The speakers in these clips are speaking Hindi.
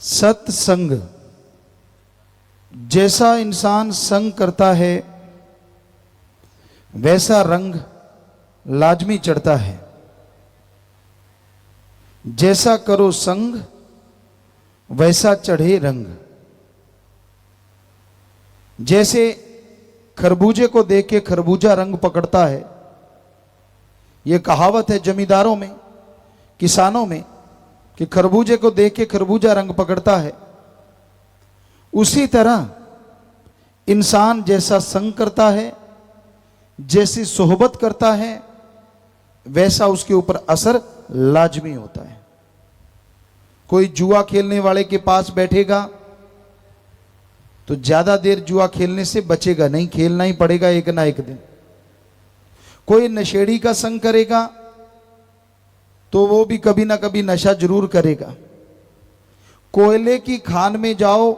सत्संग, जैसा इंसान संग करता है वैसा रंग लाजमी चढ़ता है। जैसा करो संग वैसा चढ़े रंग। जैसे खरबूजे को देख के खरबूजा रंग पकड़ता है, यह कहावत है जमींदारों में, किसानों में, कि खरबूजे को देख के खरबूजा रंग पकड़ता है। उसी तरह इंसान जैसा संग करता है, जैसी सोहबत करता है, वैसा उसके ऊपर असर लाजमी होता है। कोई जुआ खेलने वाले के पास बैठेगा तो ज्यादा देर जुआ खेलने से बचेगा नहीं, खेलना ही पड़ेगा एक ना एक दिन। कोई नशेड़ी का संग करेगा तो वो भी कभी ना कभी नशा जरूर करेगा। कोयले की खान में जाओ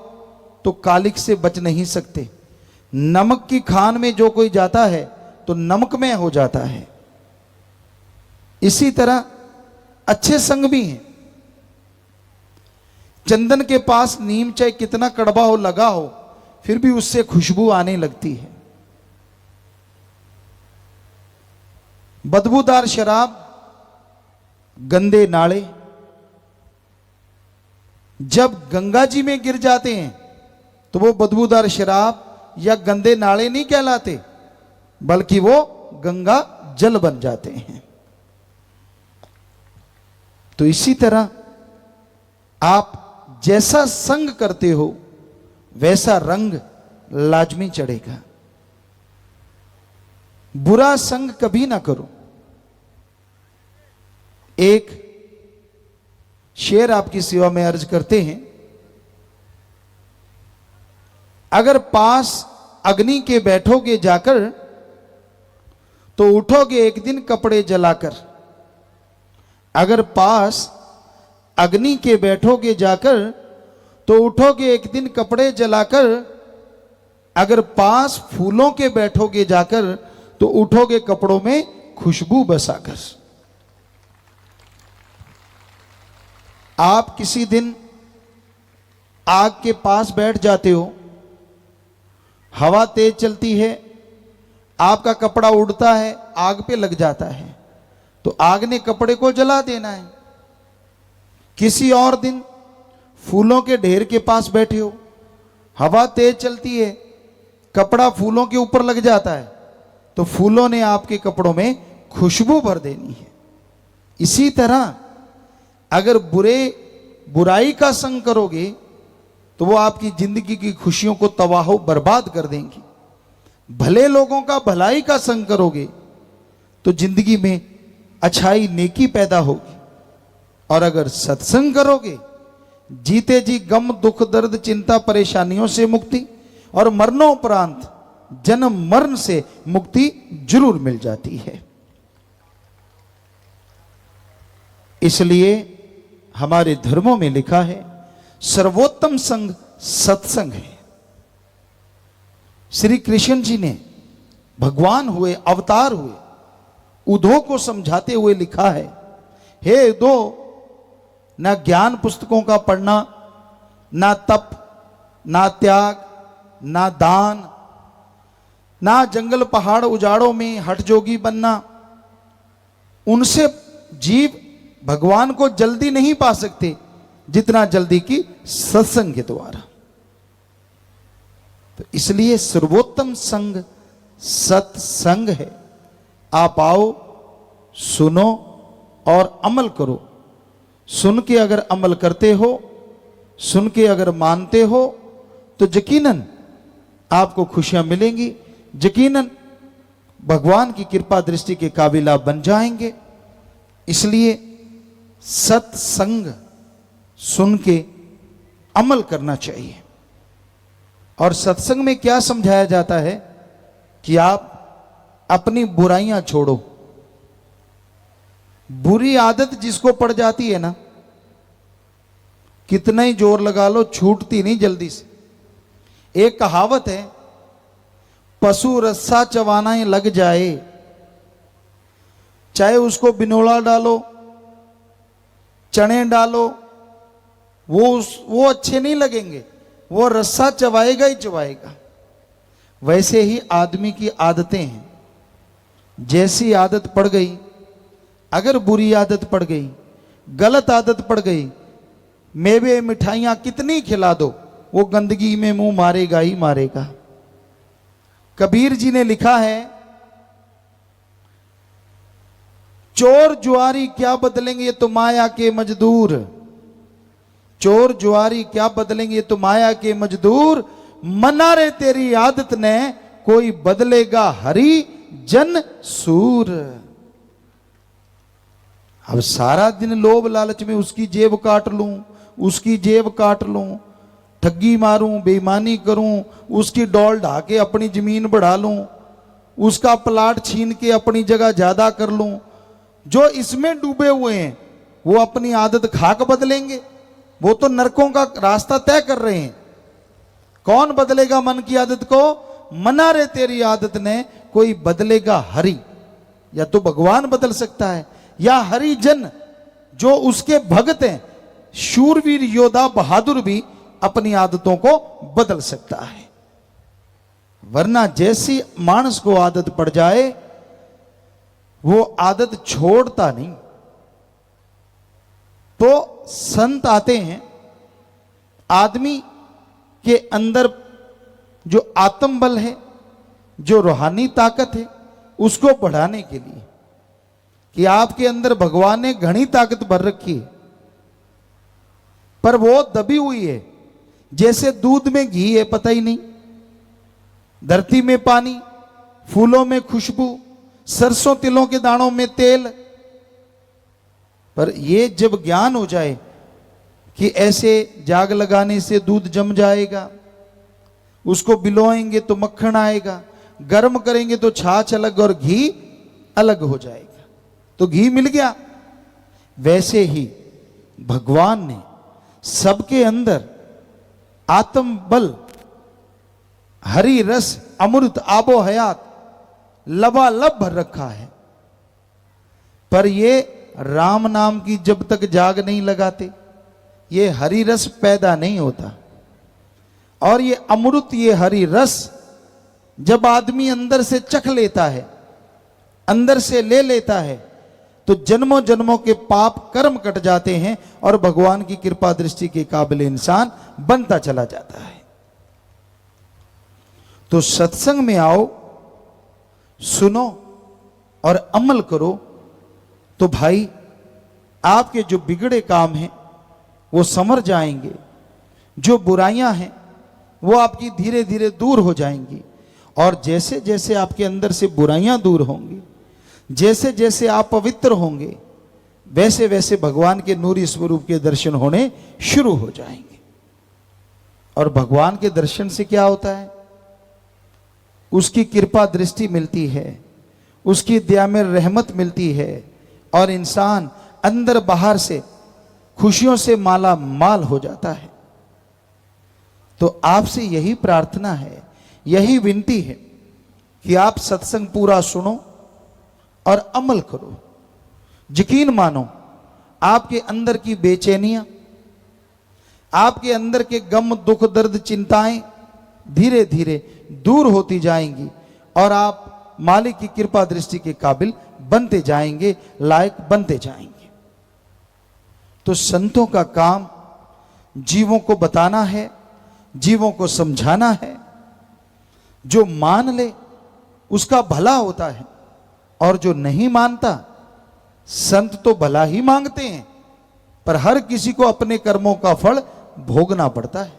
तो कालिक से बच नहीं सकते। नमक की खान में जो कोई जाता है तो नमकमय हो जाता है। इसी तरह अच्छे संग भी हैं। चंदन के पास नीम चाहे कितना कड़वा हो, लगा हो, फिर भी उससे खुशबू आने लगती है। बदबूदार शराब, गंदे नाले जब गंगा जी में गिर जाते हैं तो वो बदबूदार शराब या गंदे नाले नहीं कहलाते, बल्कि वो गंगा जल बन जाते हैं। तो इसी तरह आप जैसा संग करते हो वैसा रंग लाजमी चढ़ेगा। बुरा संग कभी ना करो। एक शेर आपकी सेवा में अर्ज करते हैं। अगर पास अग्नि के बैठोगे जाकर तो उठोगे एक दिन कपड़े जलाकर। अगर पास अग्नि के बैठोगे जाकर तो उठोगे एक दिन कपड़े जलाकर। अगर पास फूलों के बैठोगे जाकर तो उठोगे कपड़ों में खुशबू बसाकर। आप किसी दिन आग के पास बैठ जाते हो, हवा तेज चलती है, आपका कपड़ा उड़ता है, आग पे लग जाता है, तो आग ने कपड़े को जला देना है। किसी और दिन फूलों के ढेर के पास बैठे हो, हवा तेज चलती है, कपड़ा फूलों के ऊपर लग जाता है, तो फूलों ने आपके कपड़ों में खुशबू भर देनी है। इसी तरह अगर बुराई का संग करोगे तो वो आपकी जिंदगी की खुशियों को तबाह बर्बाद कर देंगी। भले लोगों का भलाई का संग करोगे तो जिंदगी में अच्छाई नेकी पैदा होगी। और अगर सत्संग करोगे, जीते जी गम दुख दर्द चिंता परेशानियों से मुक्ति और मरणोपरांत जन्म मरण से मुक्ति जरूर मिल जाती है। इसलिए हमारे धर्मों में लिखा है सर्वोत्तम संग सत्संग है। श्री कृष्ण जी ने भगवान हुए, अवतार हुए, उद्धव को समझाते हुए लिखा है, हे उद्धव, ना ज्ञान पुस्तकों का पढ़ना, ना तप, ना त्याग, ना दान, ना जंगल पहाड़ उजाड़ों में हठ जोगी बनना, उनसे जीव भगवान को जल्दी नहीं पा सकते जितना जल्दी की सत्संग के द्वारा। तो इसलिए सर्वोत्तम संग सत्संग है। आप आओ, सुनो और अमल करो। सुन के अगर अमल करते हो, सुन के अगर मानते हो, तो यकीनन आपको खुशियां मिलेंगी, यकीनन भगवान की कृपा दृष्टि के काबिल आप बन जाएंगे। इसलिए सत्संग सुन के अमल करना चाहिए। और सत्संग में क्या समझाया जाता है कि आप अपनी बुराइयां छोड़ो। बुरी आदत जिसको पड़ जाती है ना, कितना ही जोर लगा लो छूटती नहीं जल्दी से। एक कहावत है, पशु रस्सा चबाना लग जाए, चाहे उसको बिनोला डालो, चने डालो, वो अच्छे नहीं लगेंगे, वो रस्सा चबाएगा ही चबाएगा। वैसे ही आदमी की आदतें हैं, जैसी आदत पड़ गई, अगर बुरी आदत पड़ गई, गलत आदत पड़ गई, मेवे मिठाइयां कितनी खिला दो, वो गंदगी में मुंह मारेगा ही मारेगा। कबीर जी ने लिखा है, चोर जुआरी क्या बदलेंगे ये तो माया के मजदूर, चोर जुआरी क्या बदलेंगे ये तो माया के मजदूर, मना रे तेरी आदत ने कोई बदलेगा हरि जन सूर। अब सारा दिन लोभ लालच में उसकी जेब काट लूं, उसकी जेब काट लूं, ठगी मारूं, बेईमानी करूं, उसकी डोल ढा के अपनी जमीन बढ़ा लूं, उसका प्लाट छीन के अपनी जगह ज्यादा कर लूं, जो इसमें डूबे हुए हैं वो अपनी आदत खाक बदलेंगे? वो तो नरकों का रास्ता तय कर रहे हैं। कौन बदलेगा मन की आदत को? मना रे तेरी आदत ने कोई बदलेगा हरि, या तो भगवान बदल सकता है, या हरिजन जो उसके भक्त हैं, शूरवीर योद्धा बहादुर भी अपनी आदतों को बदल सकता है। वरना जैसी मानस को आदत पड़ जाए वो आदत छोड़ता नहीं। तो संत आते हैं आदमी के अंदर जो आत्म बल है, जो रूहानी ताकत है, उसको बढ़ाने के लिए, कि आपके अंदर भगवान ने घनी ताकत भर रखी है, पर वो दबी हुई है, जैसे दूध में घी है पता ही नहीं, धरती में पानी, फूलों में खुशबू, सरसों तिलों के दानों में तेल। पर ये जब ज्ञान हो जाए कि ऐसे जाग लगाने से दूध जम जाएगा, उसको बिलोएंगे तो मक्खन आएगा, गर्म करेंगे तो छाछ अलग और घी अलग हो जाएगा, तो घी मिल गया। वैसे ही भगवान ने सबके अंदर आत्म बल, हरि रस, अमृत, आबो हयात लबालब भर रखा है। पर ये राम नाम की जब तक जाग नहीं लगाते, ये हरि रस पैदा नहीं होता। और ये अमृत, ये हरि रस जब आदमी अंदर से चख लेता है, अंदर से ले लेता है, तो जन्मों जन्मों के पाप कर्म कट जाते हैं और भगवान की कृपा दृष्टि के काबिल इंसान बनता चला जाता है। तो सत्संग में आओ, सुनो और अमल करो, तो भाई आपके जो बिगड़े काम हैं वो समर जाएंगे, जो बुराइयां हैं वो आपकी धीरे धीरे दूर हो जाएंगी। और जैसे जैसे आपके अंदर से बुराइयां दूर होंगी, जैसे जैसे आप पवित्र होंगे, वैसे वैसे भगवान के नूरी स्वरूप के दर्शन होने शुरू हो जाएंगे। और भगवान के दर्शन से क्या होता है? उसकी कृपा दृष्टि मिलती है, उसकी दया में रहमत मिलती है, और इंसान अंदर बाहर से खुशियों से माला माल हो जाता है। तो आपसे यही प्रार्थना है, यही विनती है कि आप सत्संग पूरा सुनो और अमल करो। यकीन मानो, आपके अंदर की बेचैनियां, आपके अंदर के गम, दुख, दर्द, चिंताएं धीरे धीरे दूर होती जाएंगी और आप मालिक की कृपा दृष्टि के काबिल बनते जाएंगे, लायक बनते जाएंगे। तो संतों का काम जीवों को बताना है, जीवों को समझाना है। जो मान ले उसका भला होता है, और जो नहीं मानता, संत तो भला ही मांगते हैं, पर हर किसी को अपने कर्मों का फल भोगना पड़ता है।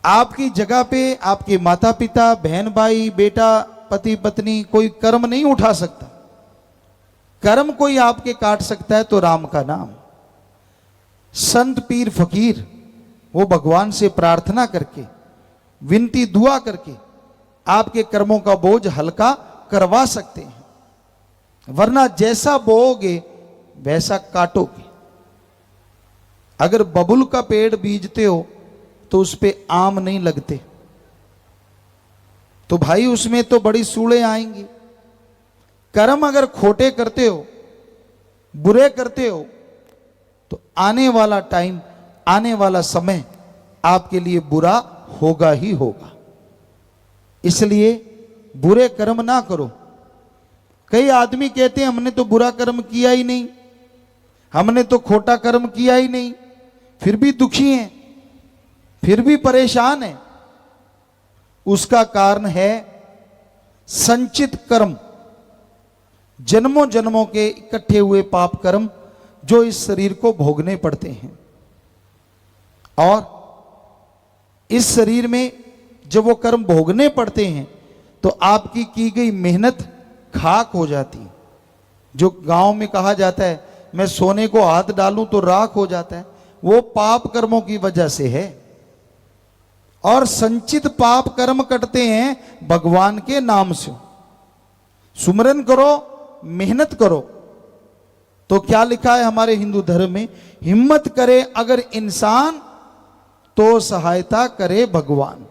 आपकी जगह पे आपके माता पिता, बहन भाई, बेटा, पति पत्नी कोई कर्म नहीं उठा सकता। कर्म कोई आपके काट सकता है तो राम का नाम। संत, पीर, फकीर वो भगवान से प्रार्थना करके, विनती दुआ करके आपके कर्मों का बोझ हल्का करवा सकते हैं। वरना जैसा बोओगे वैसा काटोगे। अगर बबुल का पेड़ बीजते हो तो उस पे आम नहीं लगते, तो भाई उसमें तो बड़ी सूड़े आएंगी। कर्म अगर खोटे करते हो, बुरे करते हो, तो आने वाला टाइम, आने वाला समय आपके लिए बुरा होगा ही होगा। इसलिए बुरे कर्म ना करो। कई आदमी कहते हैं हमने तो बुरा कर्म किया ही नहीं, हमने तो खोटा कर्म किया ही नहीं, फिर भी दुखी हैं, फिर भी परेशान हैं। उसका कारण है संचित कर्म, जन्मों जन्मों के इकट्ठे हुए पाप कर्म जो इस शरीर को भोगने पड़ते हैं। और इस शरीर में जब वो कर्म भोगने पड़ते हैं तो आपकी की गई मेहनत खाक हो जाती है। जो गांव में कहा जाता है मैं सोने को हाथ डालूं तो राख हो जाता है, वो पाप कर्मों की वजह से है। और संचित पाप कर्म कटते हैं भगवान के नाम से। सुमरन करो, मेहनत करो। तो क्या लिखा है हमारे हिंदू धर्म में, हिम्मत करे अगर इंसान तो सहायता करे भगवान।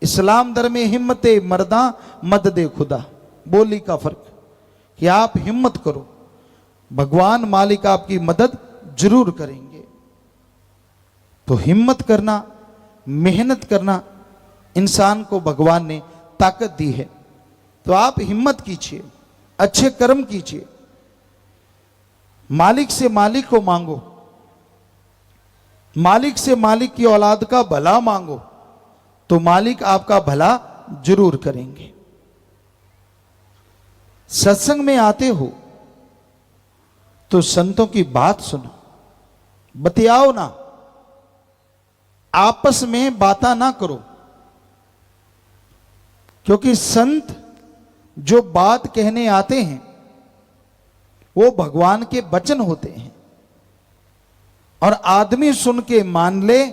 इस्लाम धर्म में हिम्मते मर्दा मददे खुदा, बोली का फर्क कि आप हिम्मत करो, भगवान मालिक आपकी मदद जरूर करेंगे। तो हिम्मत करना, मेहनत करना इंसान को भगवान ने ताकत दी है। तो आप हिम्मत कीजिए, अच्छे कर्म कीजिए, मालिक से मालिक को मांगो, मालिक से मालिक की औलाद का भला मांगो, तो मालिक आपका भला जरूर करेंगे। सत्संग में आते हो तो संतों की बात सुनो, बतियाओ ना, आपस में बातें ना करो। क्योंकि संत जो बात कहने आते हैं वो भगवान के वचन होते हैं, और आदमी सुन के मान ले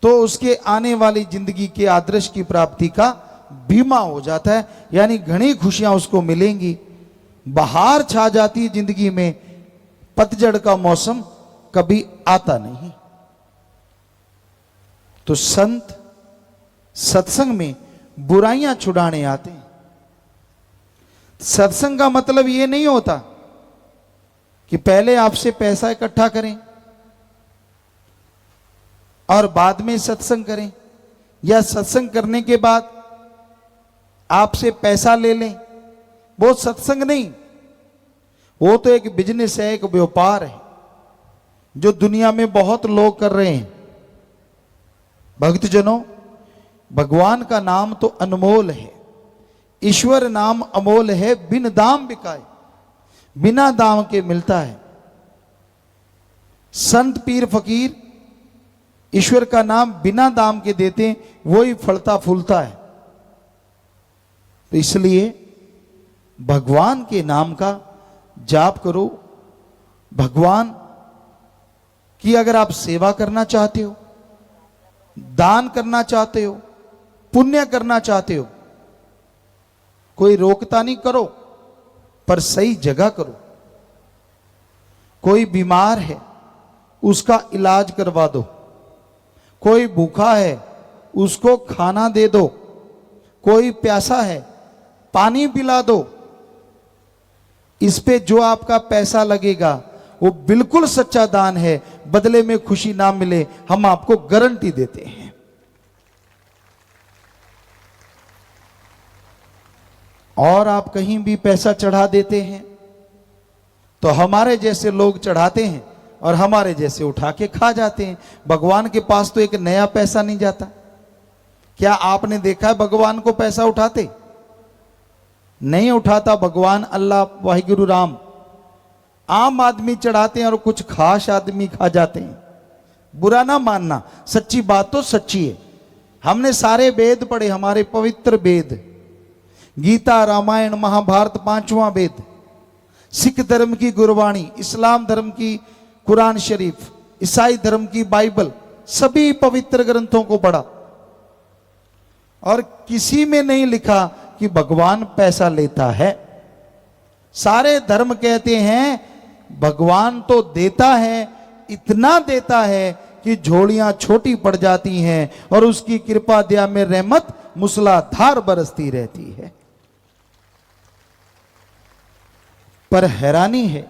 तो उसके आने वाली जिंदगी के आदर्श की प्राप्ति का बीमा हो जाता है। यानी घनी खुशियां उसको मिलेंगी, बहार छा जाती है जिंदगी में, पतझड़ का मौसम कभी आता नहीं। तो संत सत्संग में बुराइयां छुड़ाने आते हैं। सत्संग का मतलब यह नहीं होता कि पहले आपसे पैसा इकट्ठा करें और बाद में सत्संग करें, या सत्संग करने के बाद आपसे पैसा ले लें। वो सत्संग नहीं, वो तो एक बिजनेस है, एक व्यापार है जो दुनिया में बहुत लोग कर रहे हैं। भक्तजनों, भगवान का नाम तो अनमोल है, ईश्वर नाम अमोल है, बिन दाम बिकाए, बिना दाम के मिलता है। संत पीर फकीर ईश्वर का नाम बिना दाम के देते हैं, वही फलता फूलता है। तो इसलिए भगवान के नाम का जाप करो। भगवान की अगर आप सेवा करना चाहते हो, दान करना चाहते हो, पुण्य करना चाहते हो, कोई रोकता नहीं, करो, पर सही जगह करो। कोई बीमार है उसका इलाज करवा दो, कोई भूखा है उसको खाना दे दो, कोई प्यासा है पानी पिला दो। इस पे जो आपका पैसा लगेगा वो बिल्कुल सच्चा दान है, बदले में खुशी ना मिले हम आपको गारंटी देते हैं। और आप कहीं भी पैसा चढ़ा देते हैं तो हमारे जैसे लोग चढ़ाते हैं और हमारे जैसे उठा के खा जाते हैं। भगवान के पास तो एक नया पैसा नहीं जाता। क्या आपने देखा है भगवान को पैसा उठाते? नहीं उठाता भगवान, अल्लाह, वाहिगुरु राम। आम आदमी चढ़ाते हैं और कुछ खास आदमी खा जाते हैं। बुरा ना मानना, सच्ची बात तो सच्ची है। हमने सारे वेद पढ़े, हमारे पवित्र वेद, गीता, रामायण, महाभारत, पांचवा वेद, सिख धर्म की गुरबाणी, इस्लाम धर्म की कुरान शरीफ, ईसाई धर्म की बाइबल, सभी पवित्र ग्रंथों को पढ़ा और किसी में नहीं लिखा कि भगवान पैसा लेता है। सारे धर्म कहते हैं भगवान तो देता है, इतना देता है कि झोलियां छोटी पड़ जाती हैं और उसकी कृपा दया में रहमत मूसलाधार बरसती रहती है। पर हैरानी है,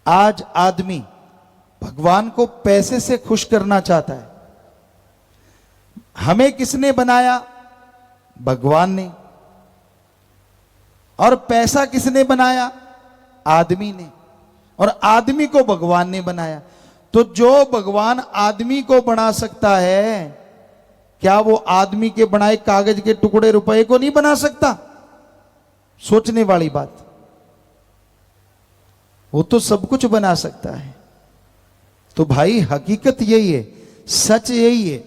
आज आदमी भगवान को पैसे से खुश करना चाहता है। हमें किसने बनाया? भगवान ने। और पैसा किसने बनाया? आदमी ने। और आदमी को भगवान ने बनाया। तो जो भगवान आदमी को बना सकता है, क्या वो आदमी के बनाए कागज के टुकड़े रुपए को नहीं बना सकता? सोचने वाली बात। वो तो सब कुछ बना सकता है। तो भाई हकीकत यही है, सच यही है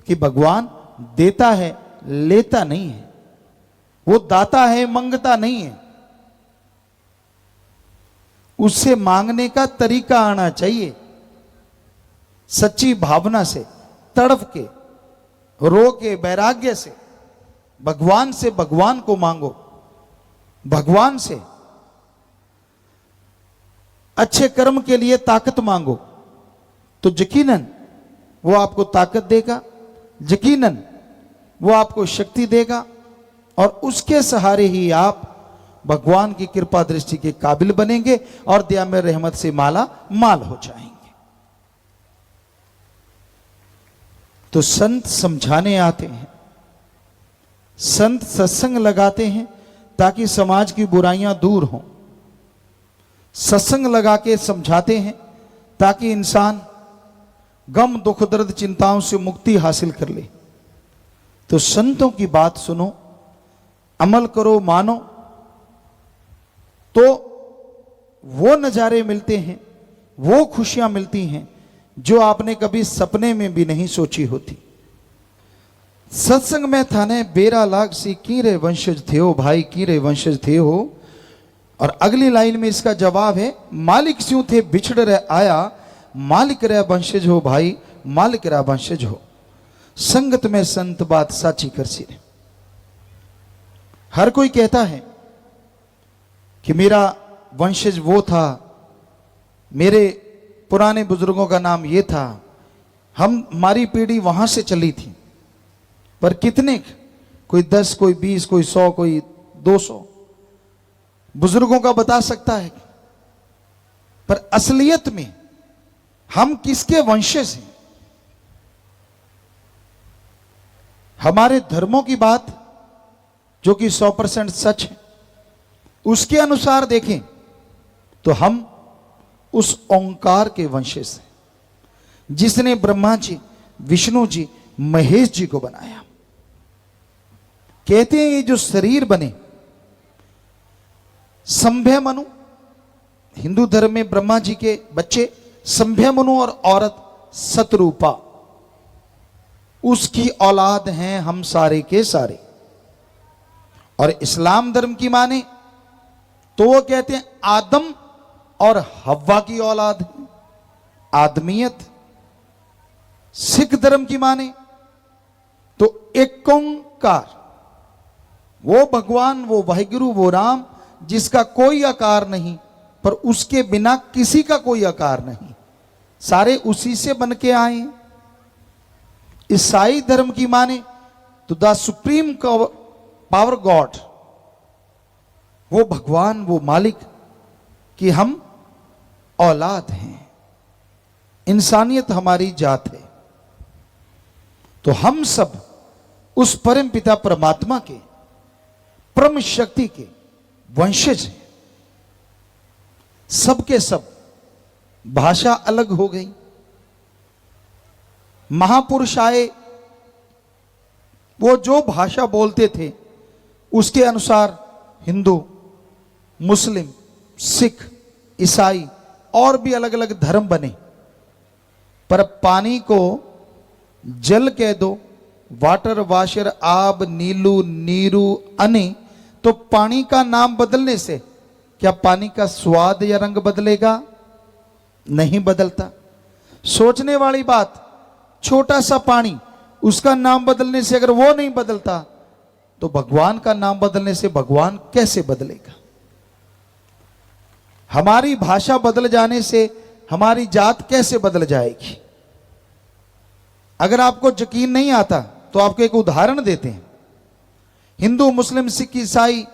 कि भगवान देता है, लेता नहीं है। वो दाता है, मंगता नहीं है। उससे मांगने का तरीका आना चाहिए, सच्ची भावना से, तड़प के, रो के, वैराग्य से। भगवान से भगवान को मांगो, भगवान से अच्छे कर्म के लिए ताकत मांगो, तो यकीनन वो आपको ताकत देगा, यकीनन वो आपको शक्ति देगा, और उसके सहारे ही आप भगवान की कृपा दृष्टि के काबिल बनेंगे और दया में रहमत से माला माल हो जाएंगे। तो संत समझाने आते हैं, संत सत्संग लगाते हैं ताकि समाज की बुराइयां दूर हों। सत्संग लगा के समझाते हैं ताकि इंसान गम, दुख, दर्द, चिंताओं से मुक्ति हासिल कर ले। तो संतों की बात सुनो, अमल करो, मानो, तो वो नजारे मिलते हैं, वो खुशियां मिलती हैं जो आपने कभी सपने में भी नहीं सोची होती। सत्संग में थाने बेरा लाग सी कीरे वंशज थे हो भाई, कीरे वंशज थे हो। और अगली लाइन में इसका जवाब है, मालिक स्यों थे बिछड़ रह आया, मालिक रह वंशज हो भाई, मालिक रह वंशज हो। संगत में संत बात साची कर सी। हर कोई कहता है कि मेरा वंशज वो था, मेरे पुराने बुजुर्गों का नाम ये था, हमारी पीढ़ी वहां से चली थी। पर कितने? कोई 10, कोई 20, कोई 100, कोई 200 बुजुर्गों का बता सकता है। पर असलियत में हम किसके वंशज हैं? हमारे धर्मों की बात जो कि 100% सच है, उसके अनुसार देखें तो हम उस ओंकार के वंशज हैं जिसने ब्रह्मा जी, विष्णु जी, महेश जी को बनाया। कहते हैं ये जो शरीर बने, संभ्य मनु, हिंदू धर्म में ब्रह्मा जी के बच्चे संभ्य मनु और औरत सतरूपा, उसकी औलाद हैं हम सारे के सारे। और इस्लाम धर्म की माने तो वो कहते हैं आदम और हव्वा की औलाद है, आदमियत। सिख धर्म की माने तो एक ओंकार, वो भगवान, वो वाहिगुरु, वो राम जिसका कोई आकार नहीं, पर उसके बिना किसी का कोई आकार नहीं, सारे उसी से बन के आए। ईसाई धर्म की माने तो द सुप्रीम पावर गॉड, वो भगवान, वो मालिक कि हम औलाद हैं, इंसानियत हमारी जात है। तो हम सब उस परम पिता परमात्मा के, परम शक्ति के वंशज हैं। सबके सब। भाषा अलग हो गई, महापुरुष आए, वो जो भाषा बोलते थे उसके अनुसार हिंदू, मुस्लिम, सिख, ईसाई और भी अलग अलग धर्म बने। पर पानी को जल कह दो, वाटर, वाशर, आब, नीलू, नीरू, अने, तो पानी का नाम बदलने से क्या पानी का स्वाद या रंग बदलेगा? नहीं बदलता। सोचने वाली बात, छोटा सा पानी, उसका नाम बदलने से अगर वो नहीं बदलता तो भगवान का नाम बदलने से भगवान कैसे बदलेगा? हमारी भाषा बदल जाने से हमारी जात कैसे बदल जाएगी? अगर आपको यकीन नहीं आता तो आपको एक उदाहरण देते हैं। हिंदू, मुस्लिम, सिख, ईसाई,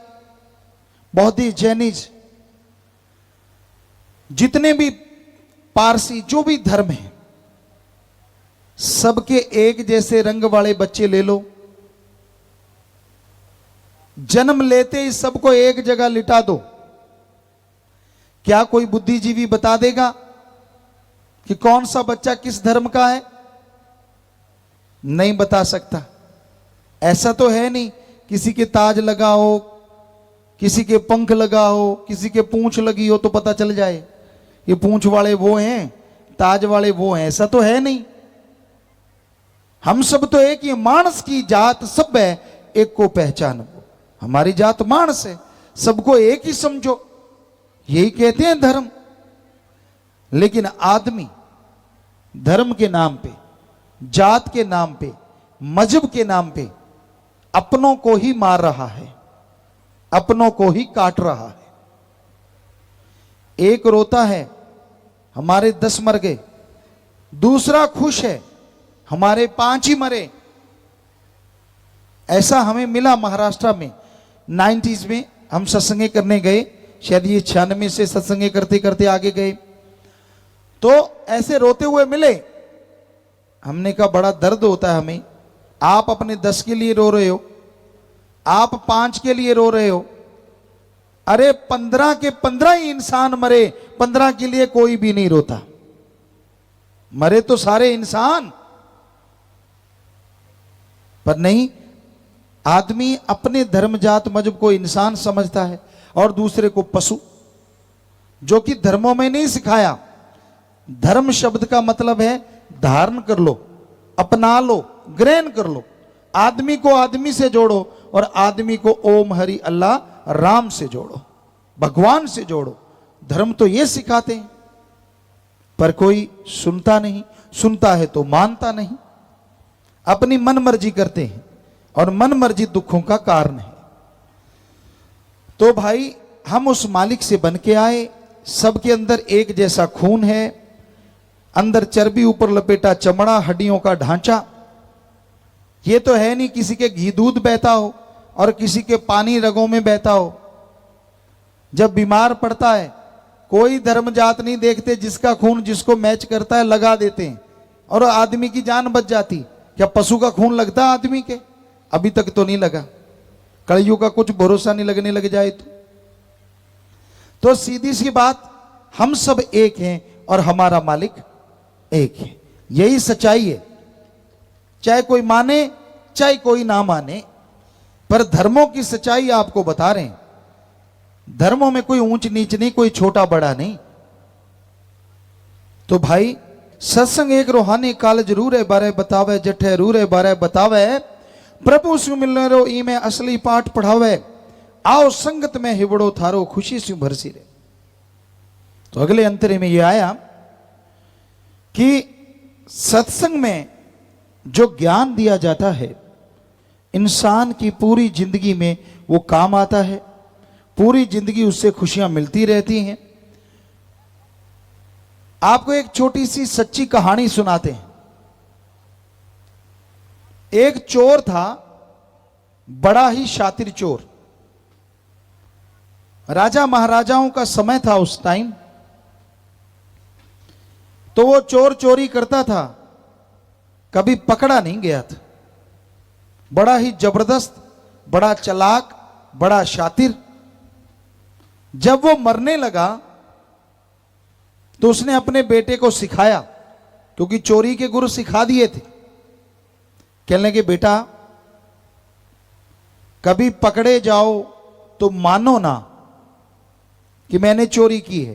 बौद्धिस्ट, जैनिज, जितने भी पारसी जो भी धर्म है, सबके एक जैसे रंग वाले बच्चे ले लो, जन्म लेते ही सबको एक जगह लिटा दो, क्या कोई बुद्धिजीवी बता देगा कि कौन सा बच्चा किस धर्म का है? नहीं बता सकता। ऐसा तो है नहीं किसी के ताज लगा हो, किसी के पंख लगा हो, किसी के पूंछ लगी हो तो पता चल जाए ये पूंछ वाले वो हैं, ताज वाले वो हैं। ऐसा तो है नहीं। हम सब तो एक ही, मानस की जात सब है, एक को पहचान। हमारी जात मानस है, सबको एक ही समझो, यही कहते हैं धर्म। लेकिन आदमी धर्म के नाम पे, जात के नाम पे, मजहब के नाम पे अपनों को ही मार रहा है, अपनों को ही काट रहा है। एक रोता है हमारे 10 मर गए, दूसरा खुश है हमारे 5 ही मरे। ऐसा हमें मिला महाराष्ट्र में 90s में। हम सत्संगे करने गए, शायद ये 96 से सत्संगे करते करते आगे गए, तो ऐसे रोते हुए मिले। हमने कहा बड़ा दर्द होता है हमें, आप अपने 10 के लिए रो रहे हो, आप 5 के लिए रो रहे हो। अरे 15 के 15 ही इंसान मरे, 15 के लिए कोई भी नहीं रोता। मरे तो सारे इंसान, पर नहीं, आदमी अपने धर्म जात मजहब को इंसान समझता है और दूसरे को पशु, जो कि धर्मों में नहीं सिखाया। धर्म शब्द का मतलब है धारण कर लो, अपना लो, ग्रहण कर लो। आदमी को आदमी से जोड़ो और आदमी को ओम हरि अल्लाह राम से जोड़ो, भगवान से जोड़ो। धर्म तो ये सिखाते हैं, पर कोई सुनता नहीं, सुनता है तो मानता नहीं, अपनी मन मर्जी करते हैं और मन मर्जी दुखों का कारण है। तो भाई हम उस मालिक से बन के आए, सबके अंदर एक जैसा खून है, अंदर चर्बी, ऊपर लपेटा चमड़ा, हड्डियों का ढांचा। ये तो है नहीं किसी के घी दूध बहता हो और किसी के पानी रगों में बहता हो। जब बीमार पड़ता है कोई धर्म जात नहीं देखते, जिसका खून जिसको मैच करता है लगा देते हैं और आदमी की जान बच जाती। क्या पशु का खून लगता है आदमी के? अभी तक तो नहीं लगा। कलयुग का कुछ भरोसा नहीं लगने लग जाए तो सीधी सी बात, हम सब एक हैं और हमारा मालिक एक है। यही सच्चाई है, चाहे कोई माने चाहे कोई ना माने, पर धर्मों की सच्चाई आपको बता रहे हैं। धर्मों में कोई ऊंच नीच नहीं, कोई छोटा बड़ा नहीं। तो भाई सत्संग एक रूहानी काल जरूर है, बारे बतावे जठे रूर है, बारे बतावे प्रभु सु मिलने रो ई में असली पाठ पढ़ावे, आओ संगत में हिबड़ो थारो खुशी से भरसी रे। तो अगले अंतरे में ये आया कि सत्संग में जो ज्ञान दिया जाता है इंसान की पूरी जिंदगी में वो काम आता है, पूरी जिंदगी उससे खुशियां मिलती रहती हैं। आपको एक छोटी सी सच्ची कहानी सुनाते हैं। एक चोर था, बड़ा ही शातिर चोर। राजा महाराजाओं का समय था उस टाइम। तो वो चोर चोरी करता था, कभी पकड़ा नहीं गया था। बड़ा ही जबरदस्त, बड़ा चालाक, बड़ा शातिर। जब वो मरने लगा तो उसने अपने बेटे को सिखाया, क्योंकि चोरी के गुरु सिखा दिए थे। कहने लगे बेटा कभी पकड़े जाओ तो मानो ना कि मैंने चोरी की है,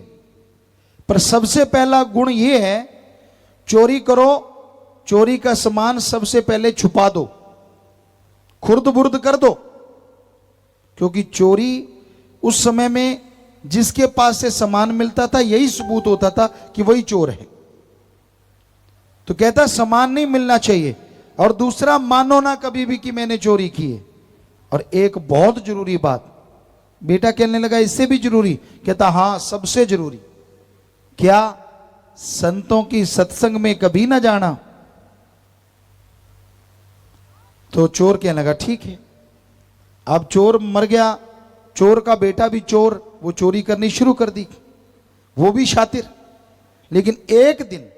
पर सबसे पहला गुण ये है, चोरी करो, चोरी का सामान सबसे पहले छुपा दो, खुर्द बुर्द कर दो। क्योंकि चोरी उस समय में जिसके पास से सामान मिलता था यही सबूत होता था कि वही चोर है। तो कहता सामान नहीं मिलना चाहिए, और दूसरा मानो ना कभी भी कि मैंने चोरी की है। और एक बहुत जरूरी बात, बेटा कहने लगा इससे भी जरूरी, कहता हाँ सबसे जरूरी, क्या संतों की सत्संग में कभी ना जाना। तो चोर कहने लगा ठीक है। अब चोर मर गया, चोर का बेटा भी चोर, वो चोरी करनी शुरू कर दी। वो भी शातिर। लेकिन एक दिन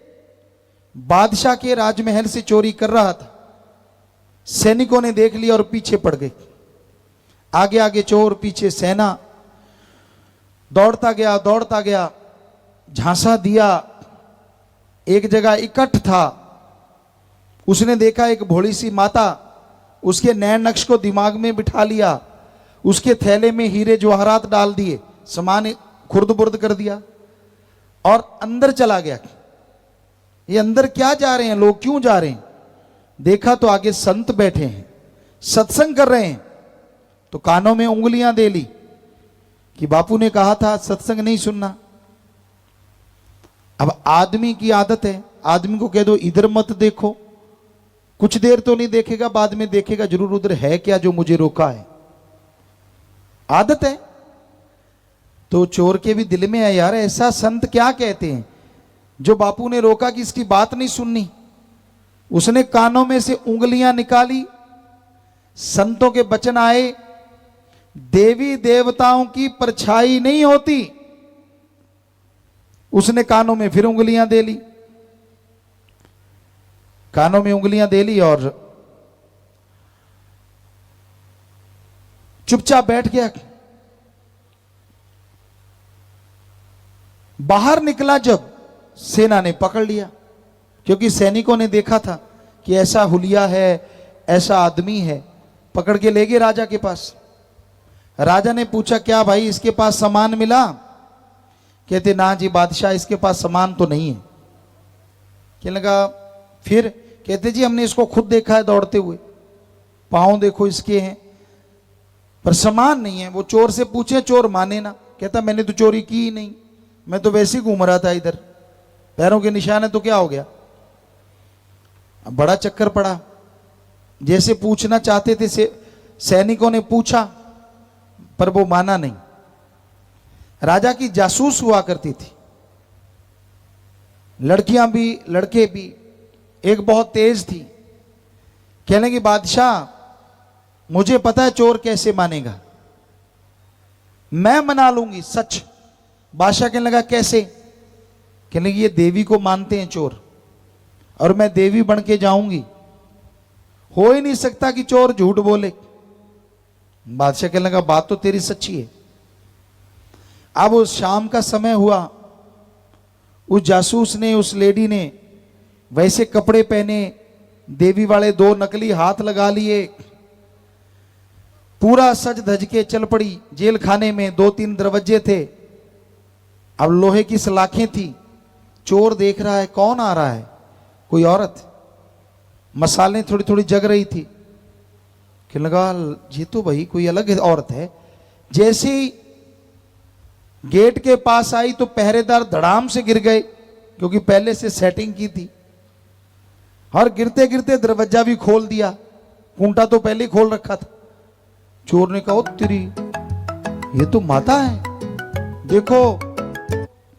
बादशाह के राजमहल से चोरी कर रहा था, सैनिकों ने देख लिया और पीछे पड़ गए। आगे आगे चोर, पीछे सेना, दौड़ता गया, झांसा दिया। एक जगह इकट्ठ था, उसने देखा एक भोली सी माता, उसके नैन नक्श को दिमाग में बिठा लिया, उसके थैले में हीरे जवाहरात डाल दिए, सामान खुर्द बुर्द कर दिया और अंदर चला गया। ये अंदर क्या जा रहे हैं लोग, क्यों जा रहे हैं? देखा तो आगे संत बैठे हैं, सत्संग कर रहे हैं। तो कानों में उंगलियां दे ली कि बापू ने कहा था सत्संग नहीं सुनना। अब आदमी की आदत है, आदमी को कह दो इधर मत देखो, कुछ देर तो नहीं देखेगा, बाद में देखेगा जरूर उधर है क्या जो मुझे रोका है, आदत है। तो चोर के भी दिल में है यार, ऐसा संत क्या कहते हैं जो बापू ने रोका कि इसकी बात नहीं सुननी। उसने कानों में से उंगलियां निकाली, संतों के वचन आए, देवी देवताओं की परछाई नहीं होती। उसने कानों में फिर उंगलियां दे ली, कानों में उंगलियां दे ली और चुपचाप बैठ गया। बाहर निकला जब, सेना ने पकड़ लिया, क्योंकि सैनिकों ने देखा था कि ऐसा हुलिया है, ऐसा आदमी है। पकड़ के ले गए राजा के पास। राजा ने पूछा क्या भाई इसके पास सामान मिला? कहते ना जी बादशाह, इसके पास सामान तो नहीं है। कहने लगा फिर? कहते जी हमने इसको खुद देखा है दौड़ते हुए, पांव देखो इसके हैं, पर सामान नहीं है। वो चोर से पूछे, चोर माने ना, कहता मैंने तो चोरी की ही नहीं, मैं तो वैसे ही घूम रहा था इधर, पैरों के निशान है तो क्या हो गया। अब बड़ा चक्कर पड़ा, जैसे पूछना चाहते थे सैनिकों ने पूछा, पर वो माना नहीं। राजा की जासूस हुआ करती थी, लड़कियां भी लड़के भी। एक बहुत तेज थी, कहने की बादशाह मुझे पता है चोर कैसे मानेगा, मैं मना लूंगी सच। बादशाह कहने लगा कैसे? कहने लगी ये देवी को मानते हैं चोर, और मैं देवी बन के जाऊंगी, हो ही नहीं सकता कि चोर झूठ बोले। बादशाह कहने लगा बात तो तेरी सच्ची है। अब उस शाम का समय हुआ, उस जासूस ने, उस लेडी ने वैसे कपड़े पहने, देवी वाले 2 नकली हाथ लगा लिए, पूरा सज धज के चल पड़ी। जेल खाने में 2-3 दरवाजे थे, अब लोहे की सलाखें थी। चोर देख रहा है कौन आ रहा है, कोई औरत, मसालें थोड़ी थोड़ी जग रही थी। कि लगा ये तो भाई कोई अलग औरत है। जैसे ही गेट के पास आई तो पहरेदार धड़ाम से गिर गए, क्योंकि पहले से सेटिंग की थी, और गिरते गिरते दरवाजा भी खोल दिया, कुंटा तो पहले ही खोल रखा था। चोर ने कहा तेरी ये तो माता है। देखो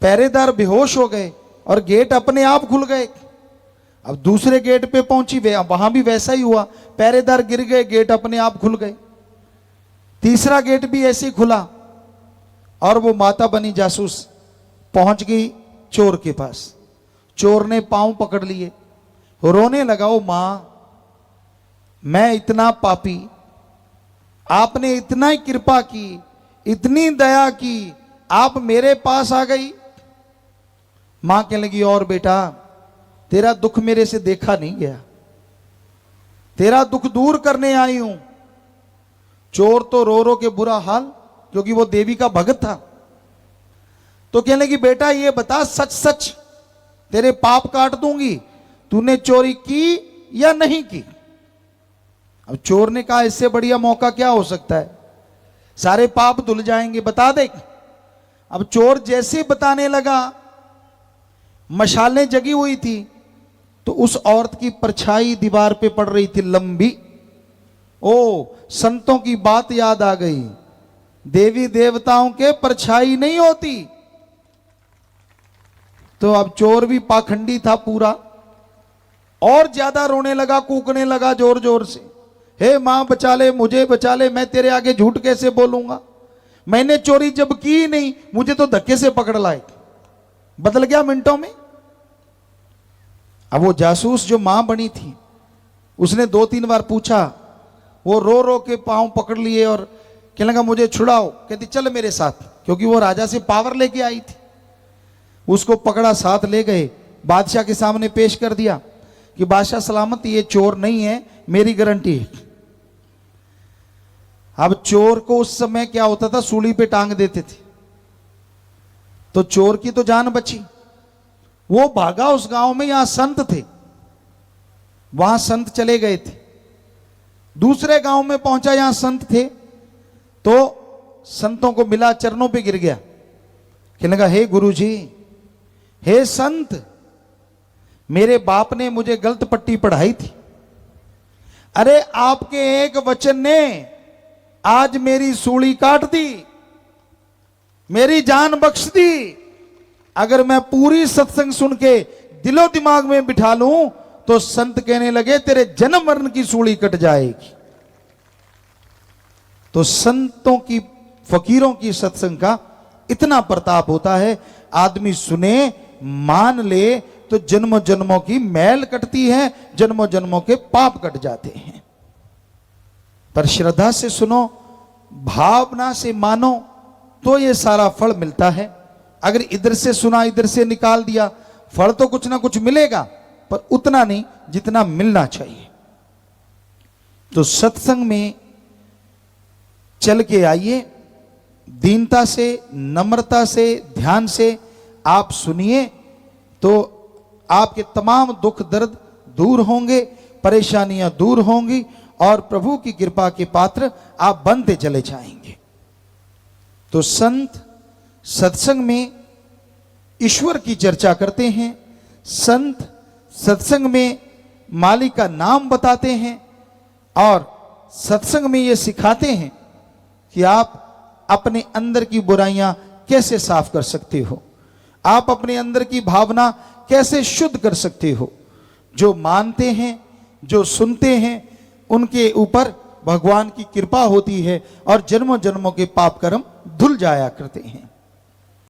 पहरेदार बेहोश हो गए और गेट अपने आप खुल गए। अब दूसरे गेट पे पहुंची, वहां भी वैसा ही हुआ, पहरेदार गिर गए, गेट अपने आप खुल गए। तीसरा गेट भी ऐसे ही खुला और वो माता बनी जासूस पहुंच गई चोर के पास। चोर ने पांव पकड़ लिए, रोने लगा, ओ मां मैं इतना पापी, आपने इतना ही कृपा की, इतनी दया की, आप मेरे पास आ गई। मां कहने लगी और बेटा तेरा दुख मेरे से देखा नहीं गया, तेरा दुख दूर करने आई हूं। चोर तो रो रो के बुरा हाल, क्योंकि वो देवी का भगत था। तो कहने लगी बेटा ये बता सच सच, तेरे पाप काट दूंगी, तूने चोरी की या नहीं की? अब चोर ने कहा इससे बढ़िया मौका क्या हो सकता है, सारे पाप धुल जाएंगे, बता दे। अब चोर जैसे बताने लगा, मशालें जगी हुई थी, तो उस औरत की परछाई दीवार पे पड़ रही थी लंबी। ओ संतों की बात याद आ गई, देवी देवताओं के परछाई नहीं होती। तो अब चोर भी पाखंडी था पूरा, और ज्यादा रोने लगा, कूकने लगा जोर जोर से, हे मां बचा ले, मुझे बचा ले, मैं तेरे आगे झूठ कैसे बोलूंगा, मैंने चोरी जब की नहीं, मुझे तो धक्के से पकड़ लाए। बदल गया मिनटों में। अब वो जासूस जो मां बनी थी, उसने 2-3 बार पूछा, वो रो रो के पांव पकड़ लिए और कहने लगा मुझे छुड़ाओ। कहती चल मेरे साथ, क्योंकि वो राजा से पावर लेके आई थी। उसको पकड़ा, साथ ले गए, बादशाह के सामने पेश कर दिया कि बादशाह सलामत, ये चोर नहीं है, मेरी गारंटी है। अब चोर को उस समय क्या होता था, सूली पे टांग देते थे, तो चोर की तो जान बची। वो भागा उस गांव में, यहां संत थे, वहां संत चले गए थे। दूसरे गांव में पहुंचा, यहां संत थे, तो संतों को मिला, चरणों पे गिर गया, कहने लगा हे गुरुजी, हे संत, मेरे बाप ने मुझे गलत पट्टी पढ़ाई थी। अरे आपके एक वचन ने आज मेरी सूली काट दी, मेरी जान बख्श दी। अगर मैं पूरी सत्संग सुन के दिलो दिमाग में बिठा लूं तो संत कहने लगे तेरे जन्म मरण की सूली कट जाएगी। तो संतों की, फकीरों की सत्संग का इतना प्रताप होता है, आदमी सुने, मान ले तो जन्मों जन्मों की मैल कटती है, जन्मों जन्मों के पाप कट जाते हैं। पर श्रद्धा से सुनो, भावना से मानो तो ये सारा फल मिलता है। अगर इधर से सुना, इधर से निकाल दिया, फल तो कुछ ना कुछ मिलेगा, पर उतना नहीं जितना मिलना चाहिए। तो सत्संग में चल के आइए, दीनता से, नम्रता से, ध्यान से आप सुनिए, तो आपके तमाम दुख दर्द दूर होंगे, परेशानियां दूर होंगी और प्रभु की कृपा के पात्र आप बनते चले जाएंगे। तो संत सत्संग में ईश्वर की चर्चा करते हैं, संत सत्संग में मालिक का नाम बताते हैं और सत्संग में ये सिखाते हैं कि आप अपने अंदर की बुराइयां कैसे साफ कर सकते हो, आप अपने अंदर की भावना कैसे शुद्ध कर सकते हो। जो मानते हैं, जो सुनते हैं, उनके ऊपर भगवान की कृपा होती है और जन्मों जन्मों के पाप कर्म धुल जाया करते हैं।